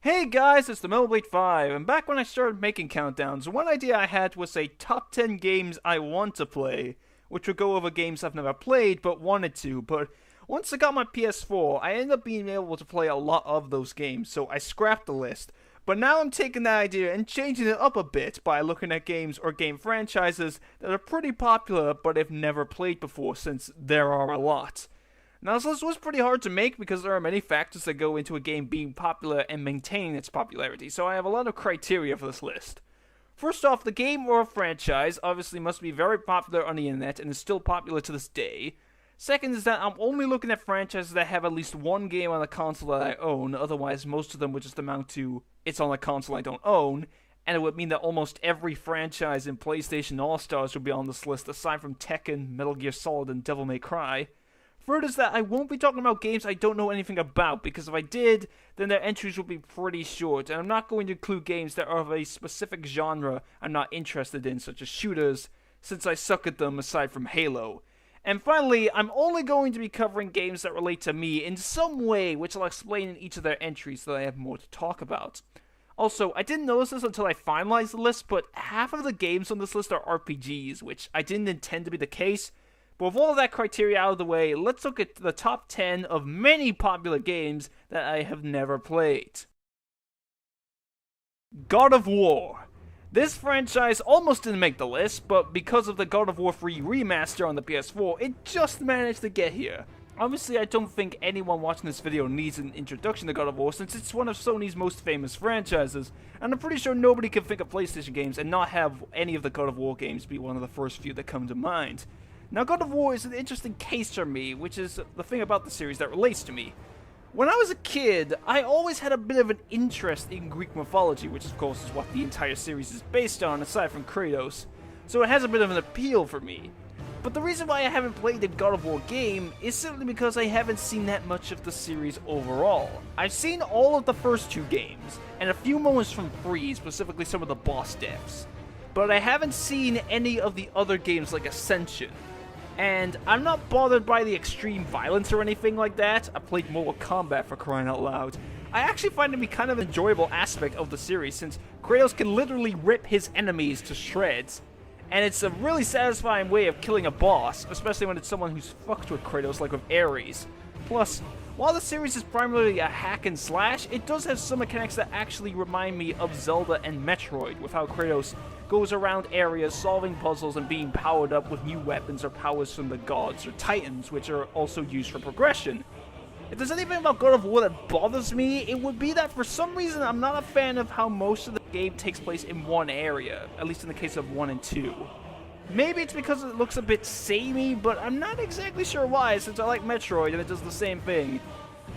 Hey guys, it's the Xenoblade 5, and back when I started making countdowns, one idea I had was a top 10 games I want to play, which would go over games I've never played but wanted to, but once I got my PS4, I ended up being able to play a lot of those games, so I scrapped the list. But now I'm taking that idea and changing it up a bit by looking at games or game franchises that are pretty popular but I've never played before, since there are a lot. Now, this list was pretty hard to make because there are many factors that go into a game being popular and maintaining its popularity, so I have a lot of criteria for this list. First off, the game or franchise obviously must be very popular on the internet and is still popular to this day. Second is that I'm only looking at franchises that have at least one game on the console that I own, otherwise most of them would just amount to, it's on a console I don't own, and it would mean that almost every franchise in PlayStation All-Stars would be on this list aside from Tekken, Metal Gear Solid, and Devil May Cry. Third is that I won't be talking about games I don't know anything about, because if I did, then their entries would be pretty short, and I'm not going to include games that are of a specific genre I'm not interested in, such as shooters, since I suck at them aside from Halo. And finally, I'm only going to be covering games that relate to me in some way, which I'll explain in each of their entries so that I have more to talk about. Also, I didn't notice this until I finalized the list, but half of the games on this list are RPGs, which I didn't intend to be the case. But with all of that criteria out of the way, let's look at the top 10 of many popular games that I have never played. God of War. This franchise almost didn't make the list, but because of the God of War 3 remaster on the PS4, it just managed to get here. Obviously, I don't think anyone watching this video needs an introduction to God of War since it's one of Sony's most famous franchises, and I'm pretty sure nobody can think of PlayStation games and not have any of the God of War games be one of the first few that come to mind. Now, God of War is an interesting case for me, which is the thing about the series that relates to me. When I was a kid, I always had a bit of an interest in Greek mythology, which of course is what the entire series is based on, aside from Kratos, so it has a bit of an appeal for me. But the reason why I haven't played a God of War game is simply because I haven't seen that much of the series overall. I've seen all of the first two games, and a few moments from 3, specifically some of the boss deaths, but I haven't seen any of the other games like Ascension. And I'm not bothered by the extreme violence or anything like that. I played Mortal Kombat, for crying out loud. I actually find it to be kind of an enjoyable aspect of the series, since Kratos can literally rip his enemies to shreds. And it's a really satisfying way of killing a boss, especially when it's someone who's fucked with Kratos, like with Ares. Plus, while the series is primarily a hack and slash, it does have some mechanics that actually remind me of Zelda and Metroid, with how Kratos goes around areas solving puzzles and being powered up with new weapons or powers from the gods or titans, which are also used for progression. If there's anything about God of War that bothers me, it would be that for some reason I'm not a fan of how most of the game takes place in one area, at least in the case of 1 and 2. Maybe it's because it looks a bit samey, but I'm not exactly sure why, since I like Metroid and it does the same thing.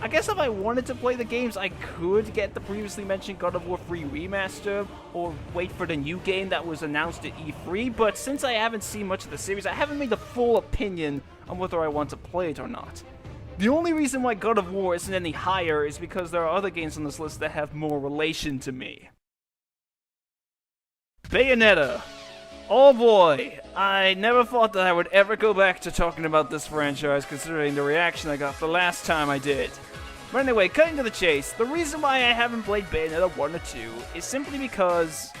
I guess if I wanted to play the games, I could get the previously mentioned God of War 3 remaster, or wait for the new game that was announced at E3, but since I haven't seen much of the series, I haven't made a full opinion on whether I want to play it or not. The only reason why God of War isn't any higher is because there are other games on this list that have more relation to me. Bayonetta. Oh boy, I never thought that I would ever go back to talking about this franchise considering the reaction I got the last time I did. But anyway, cutting to the chase, the reason why I haven't played Bayonetta 1 or 2 is simply because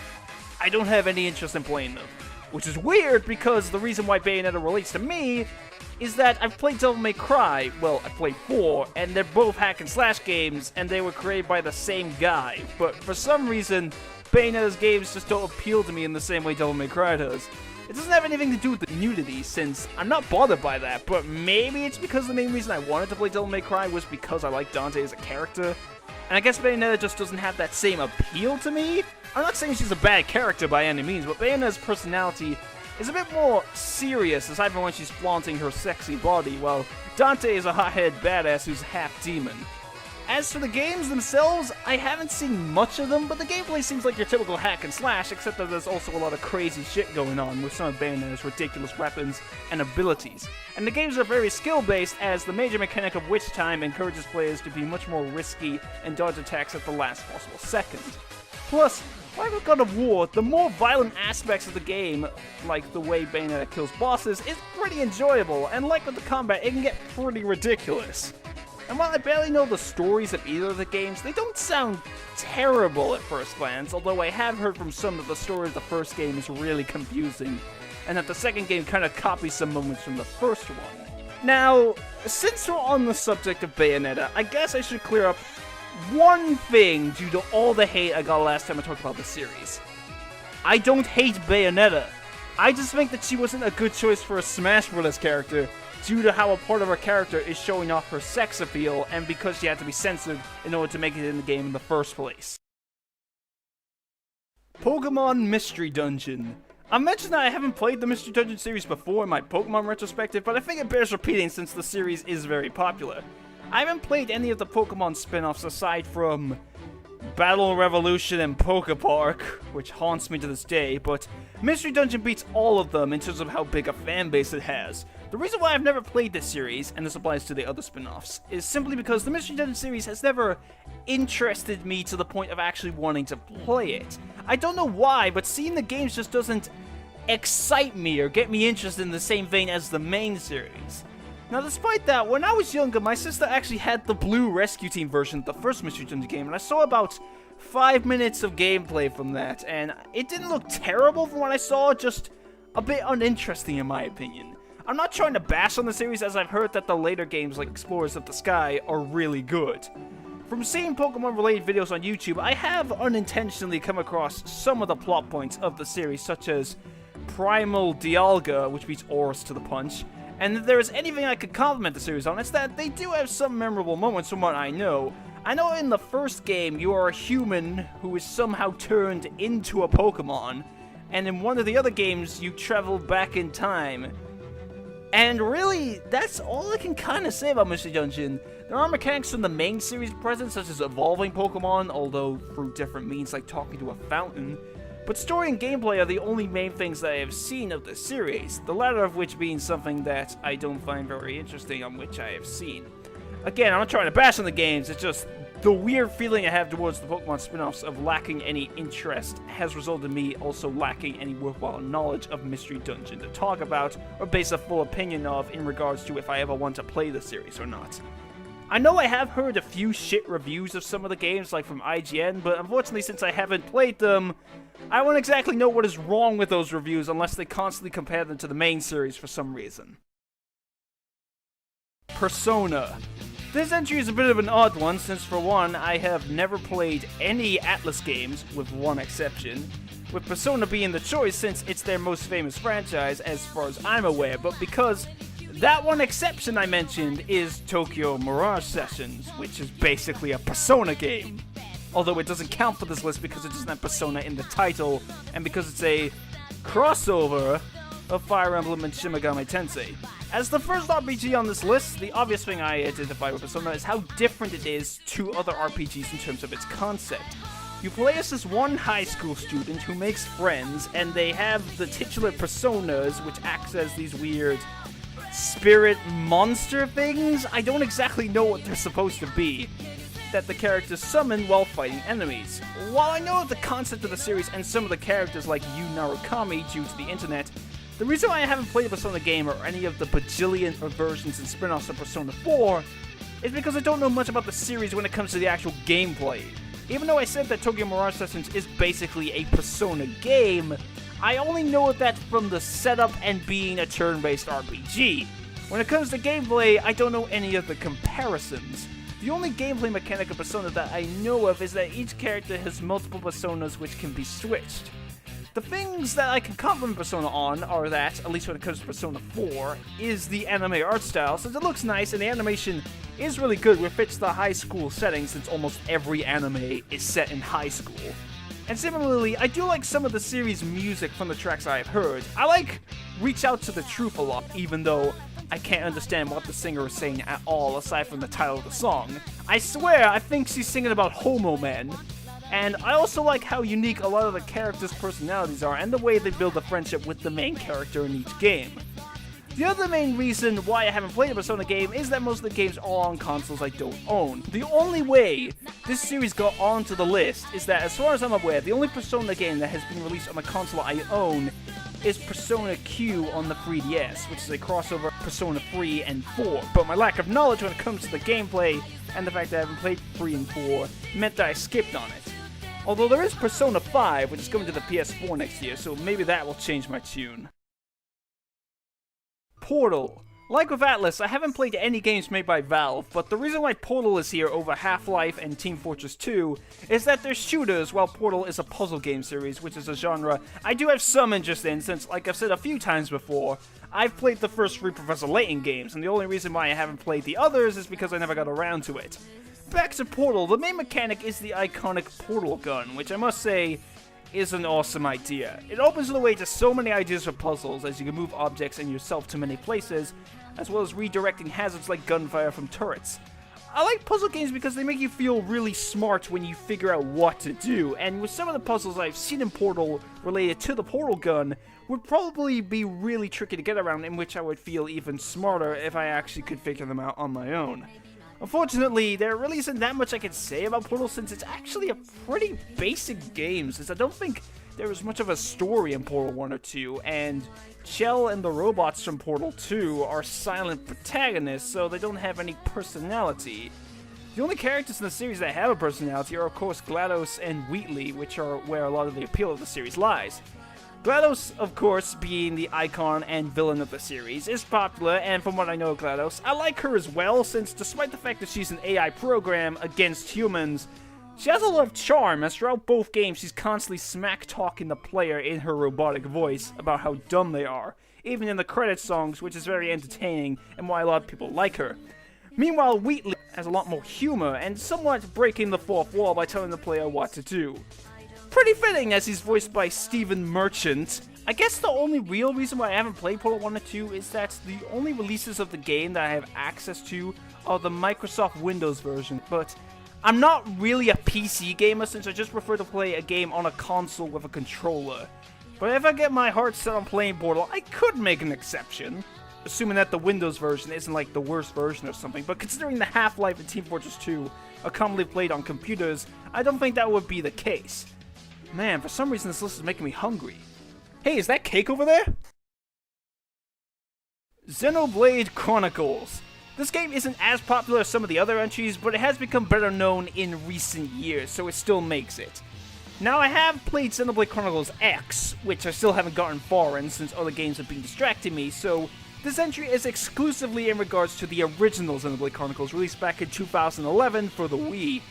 I don't have any interest in playing them. Which is weird because the reason why Bayonetta relates to me is that I've played Devil May Cry, well, I played 4, and they're both hack and slash games, and they were created by the same guy. But for some reason, Bayonetta's games just don't appeal to me in the same way Devil May Cry does. It doesn't have anything to do with the nudity, since I'm not bothered by that, but maybe it's because the main reason I wanted to play Devil May Cry was because I like Dante as a character, and I guess Bayonetta just doesn't have that same appeal to me. I'm not saying she's a bad character by any means, but Bayonetta's personality is a bit more serious, aside from when she's flaunting her sexy body, while Dante is a hot-headed badass who's half demon. As for the games themselves, I haven't seen much of them, but the gameplay seems like your typical hack and slash, except that there's also a lot of crazy shit going on with some of Bayonetta's ridiculous weapons and abilities. And the games are very skill-based, as the major mechanic of Witch Time encourages players to be much more risky and dodge attacks at the last possible second. Plus, like with God of War, the more violent aspects of the game, like the way Bayonetta kills bosses, is pretty enjoyable, and like with the combat, it can get pretty ridiculous. And while I barely know the stories of either of the games, they don't sound terrible at first glance, although I have heard from some that the story of the first game is really confusing, and that the second game kind of copies some moments from the first one. Now, since we're on the subject of Bayonetta, I guess I should clear up one thing due to all the hate I got last time I talked about the series. I don't hate Bayonetta. I just think that she wasn't a good choice for a Smash Bros. Character due to how a part of her character is showing off her sex appeal and because she had to be censored in order to make it in the game in the first place. Pokemon Mystery Dungeon. I mentioned that I haven't played the Mystery Dungeon series before in my Pokemon retrospective, but I think it bears repeating since the series is very popular. I haven't played any of the Pokemon spin-offs aside from Battle Revolution and Pokepark, which haunts me to this day, but Mystery Dungeon beats all of them in terms of how big a fan base it has. The reason why I've never played this series, and this applies to the other spin-offs, is simply because the Mystery Dungeon series has never interested me to the point of actually wanting to play it. I don't know why, but seeing the games just doesn't excite me or get me interested in the same vein as the main series. Now, despite that, when I was younger, my sister actually had the Blue Rescue Team version of the first Mystery Dungeon game, and I saw about 5 minutes of gameplay from that, and it didn't look terrible from what I saw, just a bit uninteresting in my opinion. I'm not trying to bash on the series, as I've heard that the later games like Explorers of the Sky are really good. From seeing Pokemon-related videos on YouTube, I have unintentionally come across some of the plot points of the series, such as Primal Dialga, which beats Oris to the punch. And if there is anything I could compliment the series on, it's that they do have some memorable moments from what I know. I know in the first game, you are a human who is somehow turned into a Pokemon, and in one of the other games, you travel back in time. And really, that's all I can kind of say about Mystery Dungeon. There are mechanics from the main series present, such as evolving Pokemon, although through different means like talking to a fountain. But story and gameplay are the only main things that I have seen of the series, the latter of which being something that I don't find very interesting on which I have seen. Again, I'm not trying to bash on the games, it's just the weird feeling I have towards the Pokemon spin-offs of lacking any interest has resulted in me also lacking any worthwhile knowledge of Mystery Dungeon to talk about or base a full opinion of in regards to if I ever want to play the series or not. I know I have heard a few shit reviews of some of the games, like from IGN, but unfortunately since I haven't played them, I won't exactly know what is wrong with those reviews unless they constantly compare them to the main series for some reason. Persona. This entry is a bit of an odd one, since for one, I have never played any Atlas games, with one exception, with Persona being the choice since it's their most famous franchise as far as I'm aware, but because that one exception I mentioned is Tokyo Mirage Sessions, which is basically a Persona game. Although it doesn't count for this list because it doesn't have Persona in the title, and because it's a crossover of Fire Emblem and Shin Megami Tensei. As the first RPG on this list, the obvious thing I identify with Persona is how different it is to other RPGs in terms of its concept. You play as this one high school student who makes friends, and they have the titular personas, which acts as these weird spirit monster things? I don't exactly know what they're supposed to be, that the characters summon while fighting enemies. While I know the concept of the series and some of the characters like Yu Narukami due to the internet, the reason why I haven't played a Persona game or any of the bajillion versions and spin-offs of Persona 4 is because I don't know much about the series when it comes to the actual gameplay. Even though I said that Tokyo Mirage Sessions is basically a Persona game, I only know that from the setup and being a turn-based RPG. When it comes to gameplay, I don't know any of the comparisons. The only gameplay mechanic of Persona that I know of is that each character has multiple personas which can be switched. The things that I can compliment Persona on are that, at least when it comes to Persona 4, is the anime art style, since it looks nice and the animation is really good, which fits the high school setting since almost every anime is set in high school. And similarly, I do like some of the series' music from the tracks I have heard. I like Reach Out to the Truth a lot, even though I can't understand what the singer is saying at all, aside from the title of the song. I swear, I think she's singing about homo men. And I also like how unique a lot of the characters' personalities are, and the way they build a friendship with the main character in each game. The other main reason why I haven't played a Persona game is that most of the games are on consoles I don't own. The only way this series got onto the list is that, as far as I'm aware, the only Persona game that has been released on a console I own is Persona Q on the 3DS, which is a crossover of Persona 3 and 4, but my lack of knowledge when it comes to the gameplay and the fact that I haven't played 3 and 4 meant that I skipped on it. Although there is Persona 5, which is coming to the PS4 next year, so maybe that will change my tune. Portal. Like with Atlas, I haven't played any games made by Valve, but the reason why Portal is here over Half-Life and Team Fortress 2 is that they're shooters, while Portal is a puzzle game series, which is a genre I do have some interest in since, like I've said a few times before, I've played the first 3 Professor Layton games, and the only reason why I haven't played the others is because I never got around to it. Back to Portal, the main mechanic is the iconic portal gun, which I must say is an awesome idea. It opens the way to so many ideas for puzzles, as you can move objects and yourself to many places, as well as redirecting hazards like gunfire from turrets. I like puzzle games because they make you feel really smart when you figure out what to do, and with some of the puzzles I've seen in Portal related to the portal gun, would probably be really tricky to get around, in which I would feel even smarter if I actually could figure them out on my own. Unfortunately, there really isn't that much I can say about Portal since it's actually a pretty basic game, since I don't think there was much of a story in Portal 1 or 2, and Chell and the robots from Portal 2 are silent protagonists, so they don't have any personality. The only characters in the series that have a personality are of course GLaDOS and Wheatley, which are where a lot of the appeal of the series lies. GLaDOS, of course, being the icon and villain of the series, is popular, and from what I know of GLaDOS, I like her as well, since despite the fact that she's an AI program against humans, she has a lot of charm, as throughout both games she's constantly smack-talking the player in her robotic voice about how dumb they are, even in the credits songs, which is very entertaining and why a lot of people like her. Meanwhile, Wheatley has a lot more humor, and somewhat breaking the fourth wall by telling the player what to do. Pretty fitting, as he's voiced by Stephen Merchant. I guess the only real reason why I haven't played Portal 1 or 2 is that the only releases of the game that I have access to are the Microsoft Windows version, but I'm not really a PC gamer since I just prefer to play a game on a console with a controller. But if I get my heart set on playing Portal, I could make an exception. Assuming that the Windows version isn't like the worst version or something, but considering the Half-Life and Team Fortress 2 are commonly played on computers, I don't think that would be the case. Man, for some reason this list is making me hungry. Hey, is that cake over there? Xenoblade Chronicles. This game isn't as popular as some of the other entries, but it has become better known in recent years, so it still makes it. Now, I have played Xenoblade Chronicles X, which I still haven't gotten far in since other games have been distracting me, so this entry is exclusively in regards to the original Xenoblade Chronicles released back in 2011 for the Wii.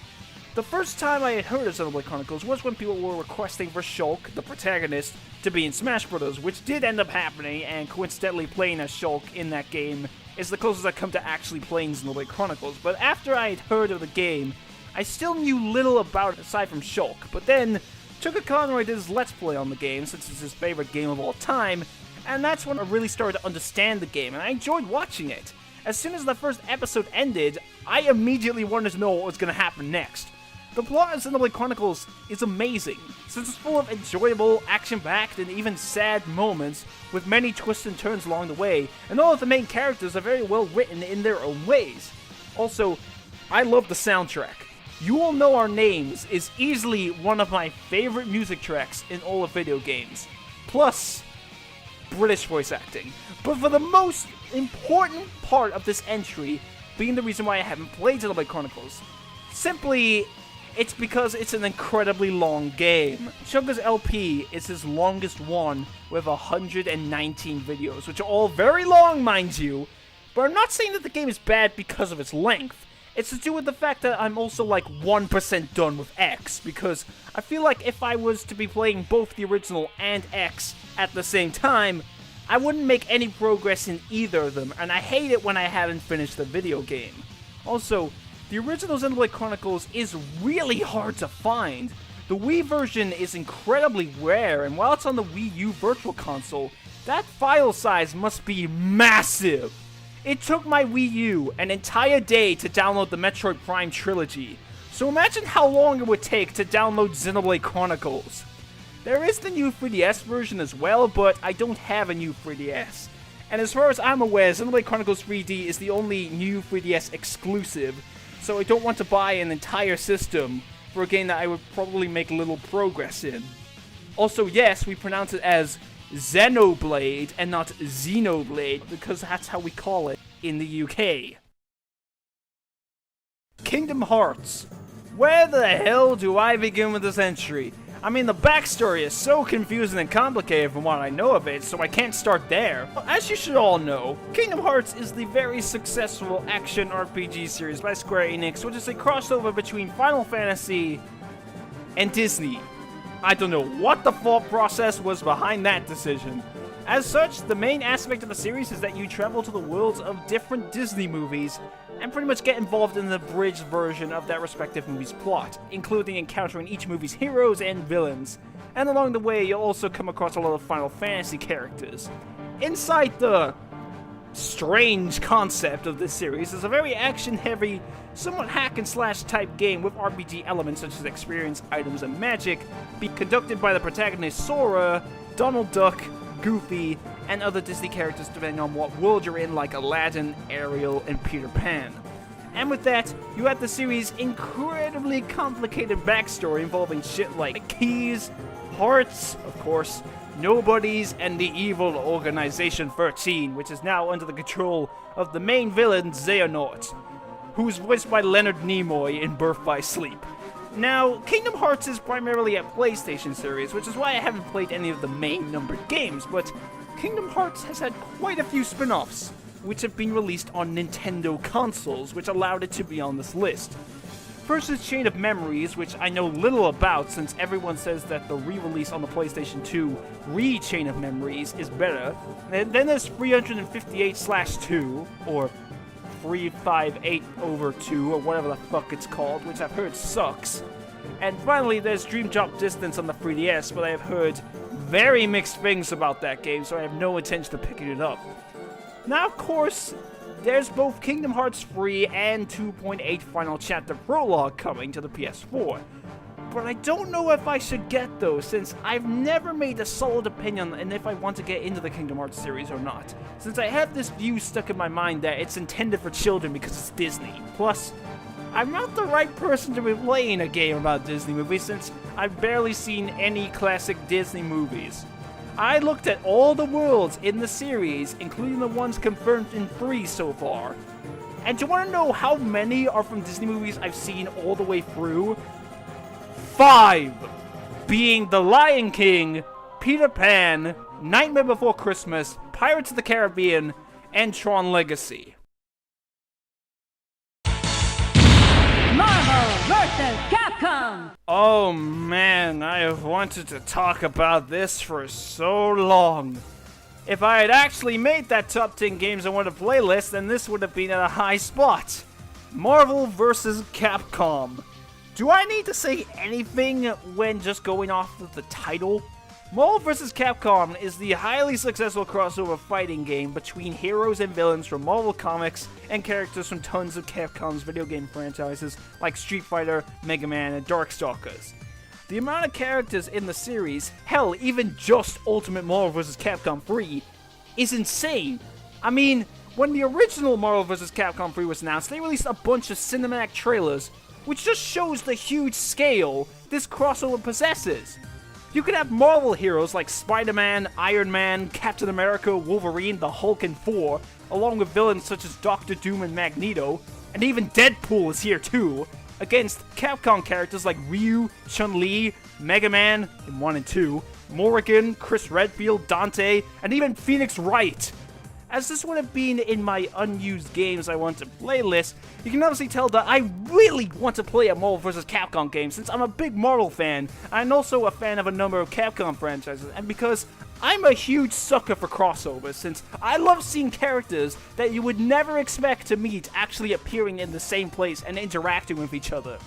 The first time I had heard of Xenoblade Chronicles was when people were requesting for Shulk, the protagonist, to be in Smash Bros., which did end up happening, and coincidentally playing as Shulk in that game is the closest I come to actually playing Xenoblade Chronicles. But after I had heard of the game, I still knew little about it aside from Shulk, but then Chuka Conroy did his Let's Play on the game, since it's his favorite game of all time, and that's when I really started to understand the game, and I enjoyed watching it. As soon as the first episode ended, I immediately wanted to know what was going to happen next. The plot of Xenoblade Chronicles is amazing, since it's full of enjoyable, action-packed, and even sad moments, with many twists and turns along the way, and all of the main characters are very well written in their own ways. Also, I love the soundtrack. You Will Know Our Names is easily one of my favorite music tracks in all of video games. Plus, British voice acting. But for the most important part of this entry, being the reason why I haven't played Xenoblade Chronicles, simply, it's because it's an incredibly long game. Chuga's LP is his longest one with 119 videos, which are all very long, mind you, but I'm not saying that the game is bad because of its length. It's to do with the fact that I'm also like 1% done with X, because I feel like if I was to be playing both the original and X at the same time, I wouldn't make any progress in either of them, and I hate it when I haven't finished the video game. Also, the original Xenoblade Chronicles is really hard to find. The Wii version is incredibly rare, and while it's on the Wii U Virtual Console, that file size must be massive. It took my Wii U an entire day to download the Metroid Prime trilogy, so imagine how long it would take to download Xenoblade Chronicles. There is the new 3DS version as well, but I don't have a new 3DS. And as far as I'm aware, Xenoblade Chronicles 3D is the only new 3DS exclusive, so I don't want to buy an entire system for a game that I would probably make little progress in. Also, yes, we pronounce it as Xenoblade and not Xenoblade, because that's how we call it in the UK. Kingdom Hearts. Where the hell do I begin with this entry? I mean, the backstory is so confusing and complicated from what I know of it, so I can't start there. As you should all know, Kingdom Hearts is the very successful action RPG series by Square Enix, which is a crossover between Final Fantasy and Disney. I don't know what the thought process was behind that decision. As such, the main aspect of the series is that you travel to the worlds of different Disney movies and pretty much get involved in the abridged version of that respective movie's plot, including encountering each movie's heroes and villains. And along the way, you'll also come across a lot of Final Fantasy characters. Inside the strange concept of this series is a very action-heavy, somewhat hack-and-slash type game with RPG elements such as experience, items, and magic, being conducted by the protagonist Sora, Donald Duck, Goofy, and other Disney characters depending on what world you're in, like Aladdin, Ariel, and Peter Pan. And with that, you have the series' incredibly complicated backstory involving shit like keys, hearts, of course, nobodies, and the evil Organization 13, which is now under the control of the main villain, Xehanort, who's voiced by Leonard Nimoy in Birth by Sleep. Now, Kingdom Hearts is primarily a PlayStation series, which is why I haven't played any of the main numbered games, but Kingdom Hearts has had quite a few spin-offs, which have been released on Nintendo consoles, which allowed it to be on this list. First is Chain of Memories, which I know little about since everyone says that the re-release on the PlayStation 2 Chain of Memories is better. And then there's 358/2, or 358/2, or whatever the fuck it's called, which I've heard sucks. And finally, there's Dream Drop Distance on the 3DS, but I have heard very mixed things about that game, so I have no intention of picking it up. Now, of course, there's both Kingdom Hearts 3 and 2.8 Final Chapter Prologue coming to the PS4. But I don't know if I should get those, since I've never made a solid opinion on if I want to get into the Kingdom Hearts series or not, since I have this view stuck in my mind that it's intended for children because it's Disney. Plus, I'm not the right person to be playing a game about Disney movies, since I've barely seen any classic Disney movies. I looked at all the worlds in the series, including the ones confirmed in 3 so far. And do you want to know how many are from Disney movies I've seen all the way through? 5! Being The Lion King, Peter Pan, Nightmare Before Christmas, Pirates of the Caribbean, and Tron Legacy. Marvel vs. Capcom! Oh man, I have wanted to talk about this for so long. If I had actually made that top 10 games I wanted to playlist, then this would have been at a high spot. Marvel vs. Capcom. Do I need to say anything when just going off of the title? Marvel vs. Capcom is the highly successful crossover fighting game between heroes and villains from Marvel Comics and characters from tons of Capcom's video game franchises like Street Fighter, Mega Man, and Darkstalkers. The amount of characters in the series, hell, even just Ultimate Marvel vs. Capcom 3, is insane. I mean, when the original Marvel vs. Capcom 3 was announced, they released a bunch of cinematic trailers, which just shows the huge scale this crossover possesses. You could have Marvel heroes like Spider-Man, Iron Man, Captain America, Wolverine, the Hulk, and Thor, along with villains such as Doctor Doom and Magneto, and even Deadpool is here too, against Capcom characters like Ryu, Chun-Li, Mega Man in 1 and 2, Morrigan, Chris Redfield, Dante, and even Phoenix Wright. As this would have been in my unused games I want to play list, you can obviously tell that I really want to play a Marvel vs. Capcom game since I'm a big Marvel fan, and also a fan of a number of Capcom franchises, and because I'm a huge sucker for crossovers, since I love seeing characters that you would never expect to meet actually appearing in the same place and interacting with each other.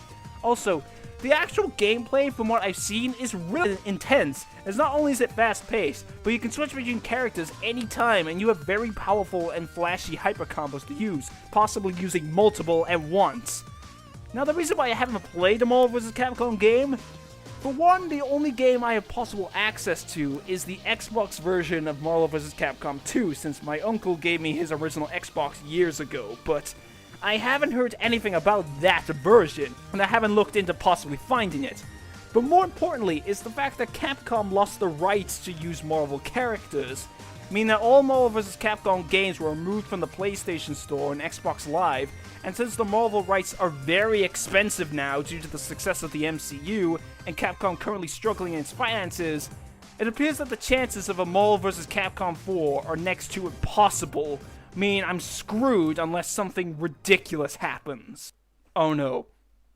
Also, the actual gameplay, from what I've seen, is really intense, as not only is it fast-paced, but you can switch between characters anytime, and you have very powerful and flashy hyper combos to use, possibly using multiple at once. Now, the reason why I haven't played a Marvel vs. Capcom game, for one, the only game I have possible access to is the Xbox version of Marvel vs. Capcom 2, since my uncle gave me his original Xbox years ago, but I haven't heard anything about that version, and I haven't looked into possibly finding it. But more importantly is the fact that Capcom lost the rights to use Marvel characters, meaning that all Marvel vs. Capcom games were removed from the PlayStation Store and Xbox Live, and since the Marvel rights are very expensive now due to the success of the MCU, and Capcom currently struggling in its finances, it appears that the chances of a Marvel vs. Capcom 4 are next to impossible, meaning I'm screwed unless something ridiculous happens. Oh no.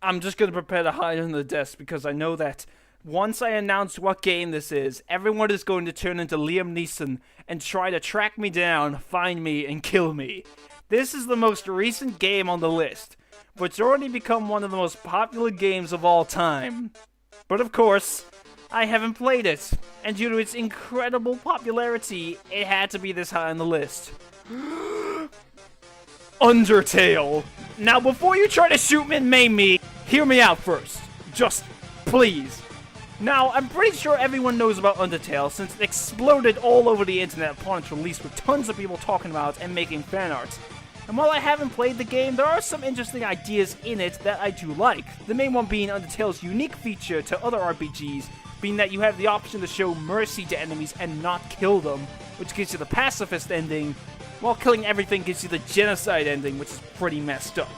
I'm just gonna prepare to hide under the desk because I know that once I announce what game this is, everyone is going to turn into Liam Neeson and try to track me down, find me, and kill me. This is the most recent game on the list, but it's already become one of the most popular games of all time. But of course, I haven't played it, and due to its incredible popularity, it had to be this high on the list. Undertale. Now, before you try to shoot me and maim me, hear me out first. Just, please. Now, I'm pretty sure everyone knows about Undertale since it exploded all over the internet upon its release with tons of people talking about and making fan art. And while I haven't played the game, there are some interesting ideas in it that I do like. The main one being Undertale's unique feature to other RPGs, being that you have the option to show mercy to enemies and not kill them, which gives you the pacifist ending, while killing everything gives you the genocide ending, which is pretty messed up.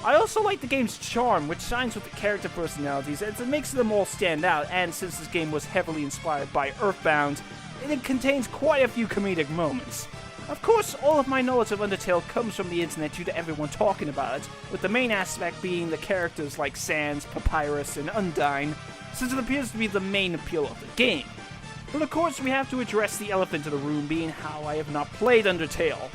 I also like the game's charm, which shines with the character personalities, as it makes them all stand out, and since this game was heavily inspired by Earthbound, it contains quite a few comedic moments. Of course, all of my knowledge of Undertale comes from the internet due to everyone talking about it, with the main aspect being the characters like Sans, Papyrus, and Undyne, since it appears to be the main appeal of the game. But of course, we have to address the elephant in the room being how I have not played Undertale.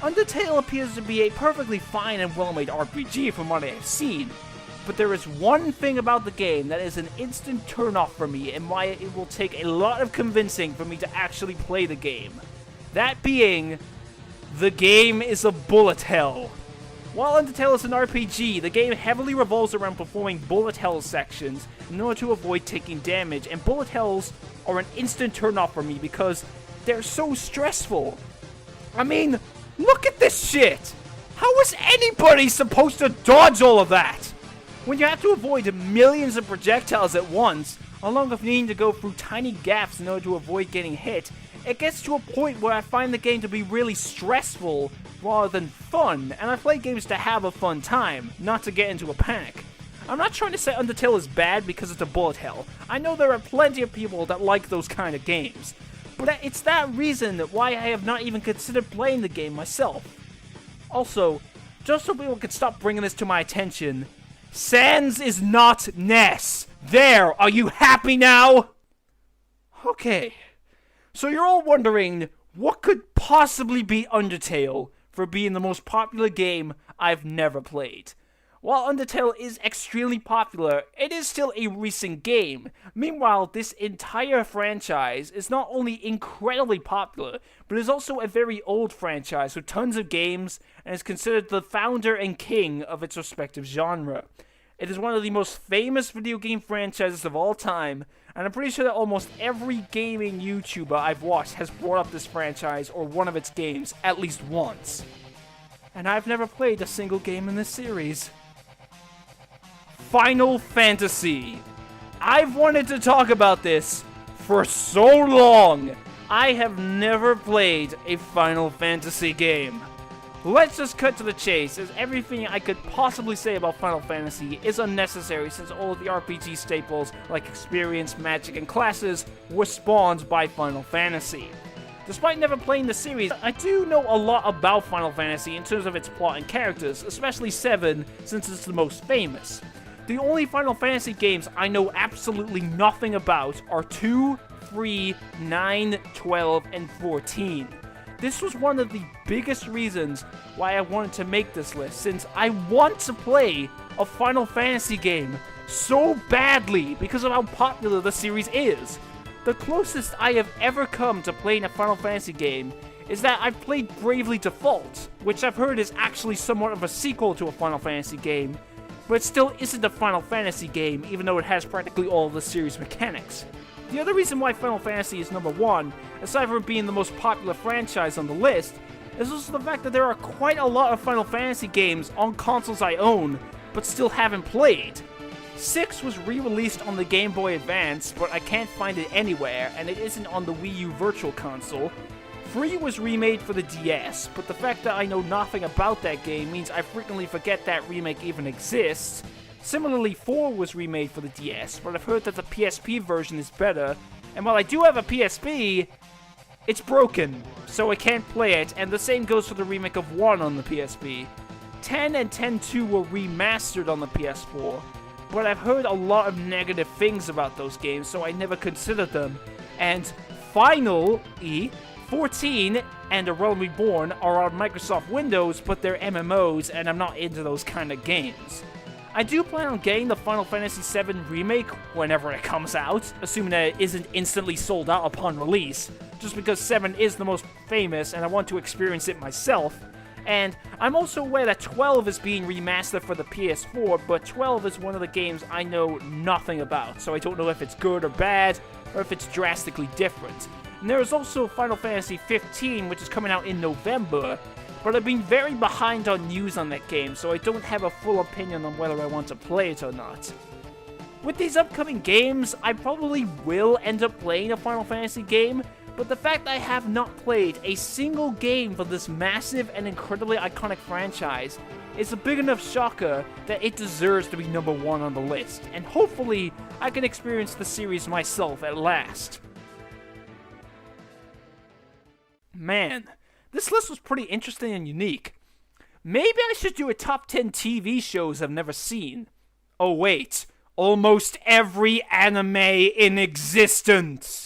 Undertale appears to be a perfectly fine and well-made RPG from what I have seen, but there is one thing about the game that is an instant turn-off for me and why it will take a lot of convincing for me to actually play the game. That being, the game is a bullet hell. While Undertale is an RPG, the game heavily revolves around performing bullet hell sections in order to avoid taking damage, and bullet hells are an instant turn-off for me because they're so stressful. I mean, look at this shit! How is anybody supposed to dodge all of that? When you have to avoid millions of projectiles at once, along with needing to go through tiny gaps in order to avoid getting hit, it gets to a point where I find the game to be really stressful rather than fun, and I play games to have a fun time, not to get into a panic. I'm not trying to say Undertale is bad because it's a bullet hell. I know there are plenty of people that like those kind of games, but it's that reason why I have not even considered playing the game myself. Also, just so people can stop bringing this to my attention, Sans is not Ness. There, are you happy now? Okay. So you're all wondering, what could possibly be Undertale for being the most popular game I've never played? While Undertale is extremely popular, it is still a recent game. Meanwhile, this entire franchise is not only incredibly popular, but is also a very old franchise with tons of games, and is considered the founder and king of its respective genre. It is one of the most famous video game franchises of all time, and I'm pretty sure that almost every gaming YouTuber I've watched has brought up this franchise or one of its games at least once. And I've never played a single game in this series. Final Fantasy. I've wanted to talk about this for so long. I have never played a Final Fantasy game. Let's just cut to the chase, as everything I could possibly say about Final Fantasy is unnecessary since all of the RPG staples like experience, magic, and classes were spawned by Final Fantasy. Despite never playing the series, I do know a lot about Final Fantasy in terms of its plot and characters, especially 7 since it's the most famous. The only Final Fantasy games I know absolutely nothing about are 2, 3, 9, 12, and 14. This was one of the biggest reasons why I wanted to make this list, since I want to play a Final Fantasy game so badly because of how popular the series is. The closest I have ever come to playing a Final Fantasy game is that I've played Bravely Default, which I've heard is actually somewhat of a sequel to a Final Fantasy game, but it still isn't a Final Fantasy game even though it has practically all of the series mechanics. The other reason why Final Fantasy is number 1, aside from being the most popular franchise on the list, is also the fact that there are quite a lot of Final Fantasy games on consoles I own, but still haven't played. 6 was re-released on the Game Boy Advance, but I can't find it anywhere, and it isn't on the Wii U Virtual Console. 3 was remade for the DS, but the fact that I know nothing about that game means I frequently forget that remake even exists. Similarly, 4 was remade for the DS, but I've heard that the PSP version is better, and while I do have a PSP, it's broken, so I can't play it, and the same goes for the remake of 1 on the PSP. 10 and 10-2 were remastered on the PS4, but I've heard a lot of negative things about those games, so I never considered them. And finally, 14 and A Realm Reborn are on Microsoft Windows, but they're MMOs, and I'm not into those kind of games. I do plan on getting the Final Fantasy VII Remake whenever it comes out, assuming that it isn't instantly sold out upon release, just because 7 is the most famous and I want to experience it myself. And I'm also aware that 12 is being remastered for the PS4, but 12 is one of the games I know nothing about, so I don't know if it's good or bad, or if it's drastically different. And there is also Final Fantasy 15, which is coming out in November, but I've been very behind on news on that game, so I don't have a full opinion on whether I want to play it or not. With these upcoming games, I probably will end up playing a Final Fantasy game, but the fact that I have not played a single game for this massive and incredibly iconic franchise is a big enough shocker that it deserves to be number 1 on the list, and hopefully I can experience the series myself at last. Man, this list was pretty interesting and unique. Maybe I should do a top 10 TV shows I've never seen. Oh wait, almost every anime in existence!